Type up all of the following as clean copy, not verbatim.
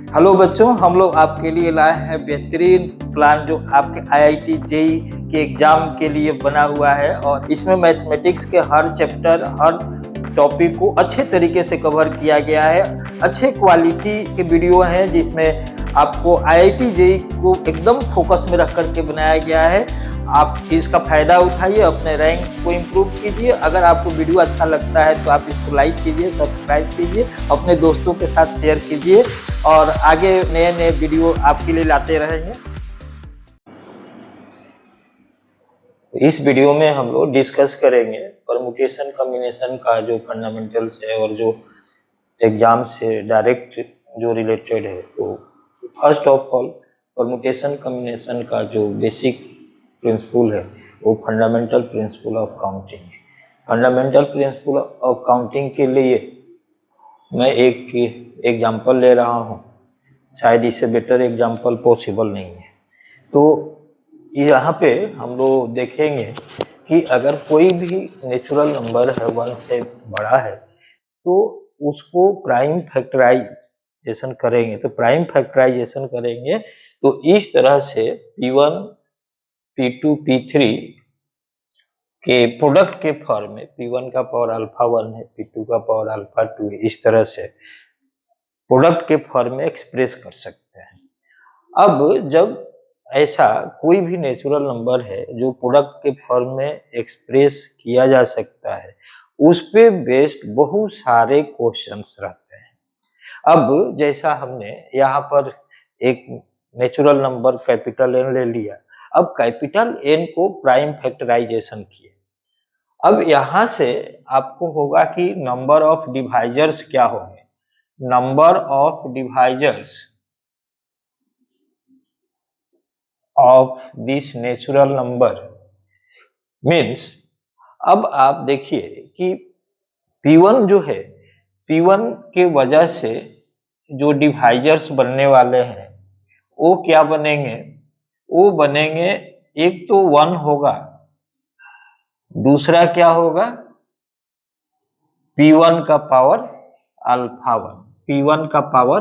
Hello बच्चों, हम लोग आपके लिए लाए हैं बेहतरीन प्लान जो आपके आईआईटी जेईई के एग्जाम के लिए बना हुआ है। और इसमें मैथमेटिक्स के हर चैप्टर, हर टॉपिक को अच्छे तरीके से कवर किया गया है। अच्छे क्वालिटी के वीडियो हैं जिसमें आपको आईआईटी जेईई को एकदम फोकस में रख करके बनाया गया है। आप इसका फ़ायदा उठाइए, अपने रैंक को इम्प्रूव कीजिए। अगर आपको वीडियो अच्छा लगता है तो आप इसको लाइक कीजिए, सब्सक्राइब कीजिए, अपने दोस्तों के साथ शेयर कीजिए और आगे नए नए वीडियो आपके लिए लाते रहेंगे। इस वीडियो में हम लोग डिस्कस करेंगे परमुटेशन कॉम्बिनेशन का जो फंडामेंटल्स है और जो एग्जाम से डायरेक्ट जो रिलेटेड है। तो first of all permutation combination का जो बेसिक प्रिंसिपल है वो फंडामेंटल प्रिंसिपल ऑफ काउंटिंग है। फंडामेंटल प्रिंसिपल ऑफ काउंटिंग के लिए मैं एक एग्जांपल ले रहा हूँ, शायद इससे बेटर एग्जांपल पॉसिबल नहीं है। तो यहाँ पे हम लोग देखेंगे कि अगर कोई भी नेचुरल नंबर है 1 से बड़ा है तो उसको प्राइम फैक्टराइजेशन करेंगे। तो प्राइम फैक्टराइजेशन करेंगे तो इस तरह से P1, P2, P3 के प्रोडक्ट के फॉर्म में P1 का पावर अल्फा 1 है, P2 का पावर अल्फा 2 है, इस तरह से प्रोडक्ट के फॉर्म में एक्सप्रेस कर सकते हैं। अब जब ऐसा कोई भी नेचुरल नंबर है जो प्रोडक्ट के फॉर्म में एक्सप्रेस किया जा सकता है, उस पे बेस्ड बहुत सारे क्वेश्चंस रहते हैं। अब जैसा हमने यहाँ पर एक नेचुरल नंबर कैपिटल N ले लिया, अब कैपिटल N को प्राइम फैक्टराइजेशन किए। अब यहाँ से आपको होगा कि नंबर ऑफ डिवाइजर्स क्या होंगे। Number of divisors of this natural number means, अब आप देखिए कि P1 जो है, P1 के वजह से जो डिवाइजर्स बनने वाले हैं वो क्या बनेंगे, वो बनेंगे एक तो 1 होगा, दूसरा क्या होगा P1 का पावर अल्फा 1, P1 का पावर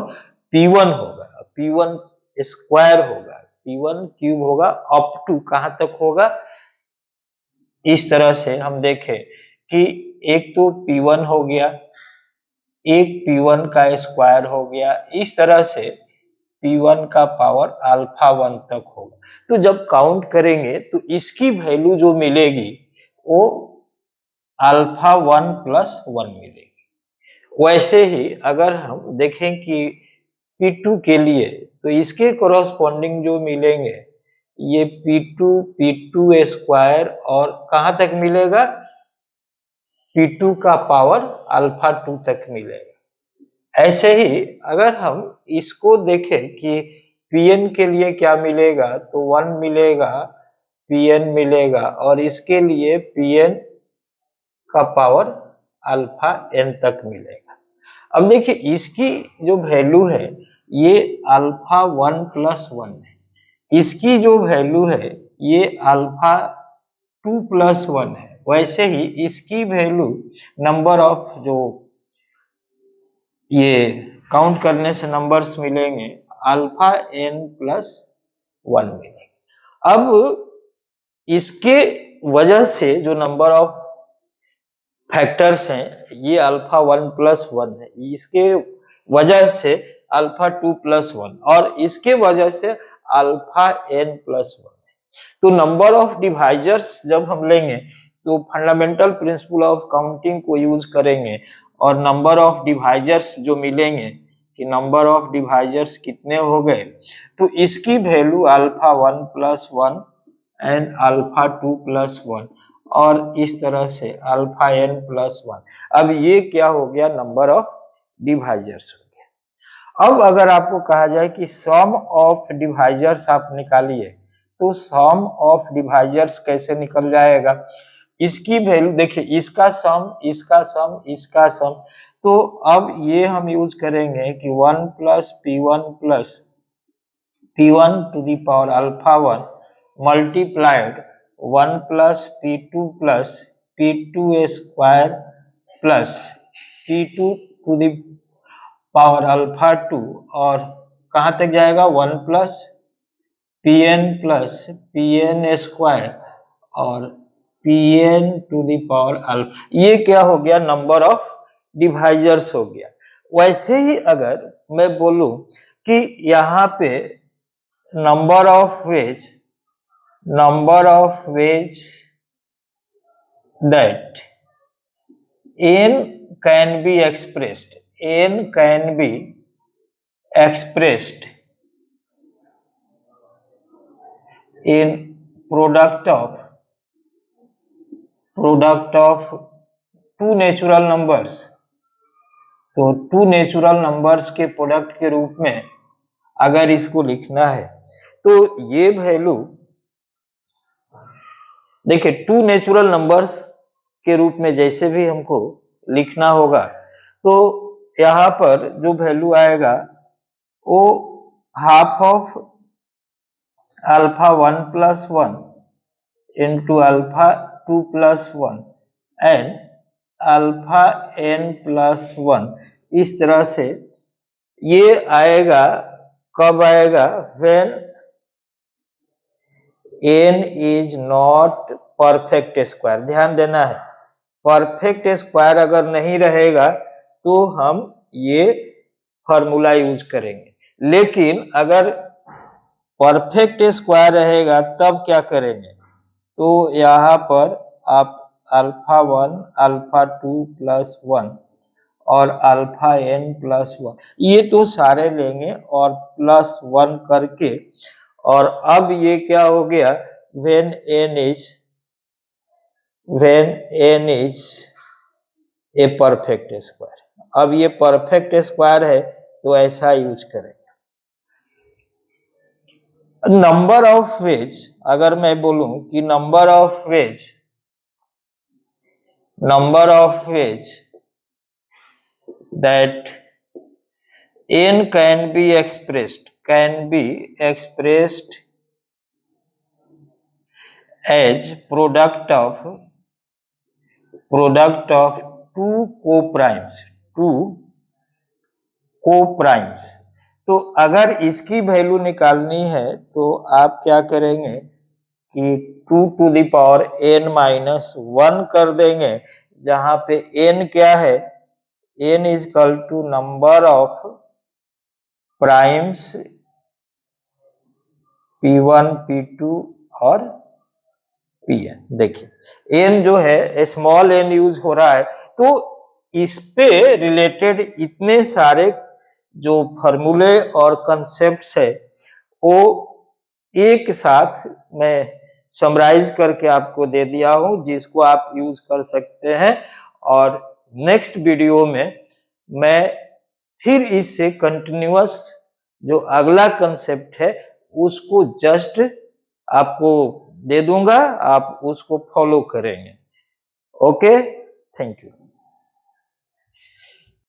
P1 होगा, P1 स्क्वायर होगा, P1 क्यूब होगा, अप टू कहाँ तक होगा। इस तरह से हम देखें कि एक तो P1 हो गया, एक P1 का स्क्वायर हो गया, इस तरह से P1 का पावर अल्फा 1 तक होगा। तो जब काउंट करेंगे तो इसकी वैल्यू जो मिलेगी वो अल्फा 1 प्लस 1 मिलेगी। वैसे ही अगर हम देखें कि P2 के लिए तो इसके कोरस्पॉन्डिंग जो मिलेंगे ये P2 स्क्वायर और कहाँ तक मिलेगा, P2 का पावर अल्फा 2 तक मिलेगा। ऐसे ही अगर हम इसको देखें कि Pn के लिए क्या मिलेगा तो 1 मिलेगा, Pn मिलेगा और इसके लिए Pn का पावर अल्फा n तक मिलेगा। अब देखिए इसकी जो वैल्यू है ये अल्फा 1 प्लस 1 है, इसकी जो वैल्यू है ये अल्फा 2 प्लस 1 है। वैसे ही इसकी वैल्यू नंबर ऑफ जो ये काउंट करने से नंबर्स मिलेंगे अल्फा n प्लस 1 मिलेंगे। अब इसके वजह से जो नंबर ऑफ फैक्टर्स हैं ये अल्फा 1 प्लस 1 है, इसके वजह से अल्फा 2 प्लस 1 और इसके वजह से अल्फा n प्लस 1 है। तो नंबर ऑफ डिवाइजर्स जब हम लेंगे तो फंडामेंटल प्रिंसिपल ऑफ काउंटिंग को यूज करेंगे और नंबर ऑफ डिवाइजर्स जो मिलेंगे कि नंबर ऑफ डिवाइजर्स कितने हो गए तो इसकी value alpha 1 plus 1 and alpha 2 plus 1 और इस तरह से अल्फा n प्लस 1। अब ये क्या हो गया, नंबर ऑफ डिवाइजर्स हो गया। अब अगर आपको कहा जाए कि सम ऑफ डिवाइजर्स आप निकालिए तो सम ऑफ डिवाइजर्स कैसे निकल जाएगा, इसकी वैल्यू देखिए, इसका सम, इसका सम, इसका सम। तो अब ये हम यूज करेंगे कि 1 plus P1 to the power alpha 1 multiplied 1 plus P2 plus P2 square plus P2 to the power alpha 2 और कहाँ तक जाएगा, 1 प्लस पी एन स्क्वायर और Pn to the power alpha. ये क्या हो गया, नंबर ऑफ डिवाइजर्स हो गया। वैसे ही अगर मैं बोलूं कि यहाँ पे number of ways that n can be expressed in product of two natural numbers. तो टू नेचुरल नंबर्स के प्रोडक्ट के रूप में अगर इसको लिखना है तो ये वैल्यू देखिए, टू नेचुरल नंबर्स के रूप में जैसे भी हमको लिखना होगा तो यहाँ पर जो वैल्यू आएगा वो half of alpha 1 plus 1 into alpha 2 plus 1 and alpha n plus 1, इस तरह से ये आएगा। कब आएगा, when n is not perfect square. ध्यान देना है, परफेक्ट स्क्वायर अगर नहीं रहेगा तो हम ये फॉर्मूला यूज करेंगे, लेकिन अगर परफेक्ट स्क्वायर रहेगा तब क्या करेंगे, तो यहाँ पर आप अल्फा 1 अल्फा 2 प्लस 1 और अल्फा n प्लस 1 ये तो सारे लेंगे और प्लस 1 करके, और अब ये क्या हो गया, when n is a perfect square। अब ये परफेक्ट स्क्वायर है तो ऐसा यूज करेंगे। नंबर ऑफ वेज, अगर मैं बोलूं कि number of veg that n can be expressed as product of two co-primes। तो अगर इसकी वैल्यू निकालनी है तो आप क्या करेंगे कि 2 to the power n minus 1 कर देंगे, जहां पे n क्या है, n is equal to number of primes p1 p2 और pn। देखिए n जो है स्मॉल n यूज हो रहा है, तो इस पे रिलेटेड इतने सारे जो फॉर्मूले और कंसेप्ट्स है वो एक साथ मैं समराइज करके आपको दे दिया हूं, जिसको आप यूज कर सकते हैं। और नेक्स्ट वीडियो में मैं फिर इससे कंटिन्यूअस जो अगला कंसेप्ट है उसको जस्ट आपको दे दूंगा, आप उसको फॉलो करेंगे। Okay, thank you.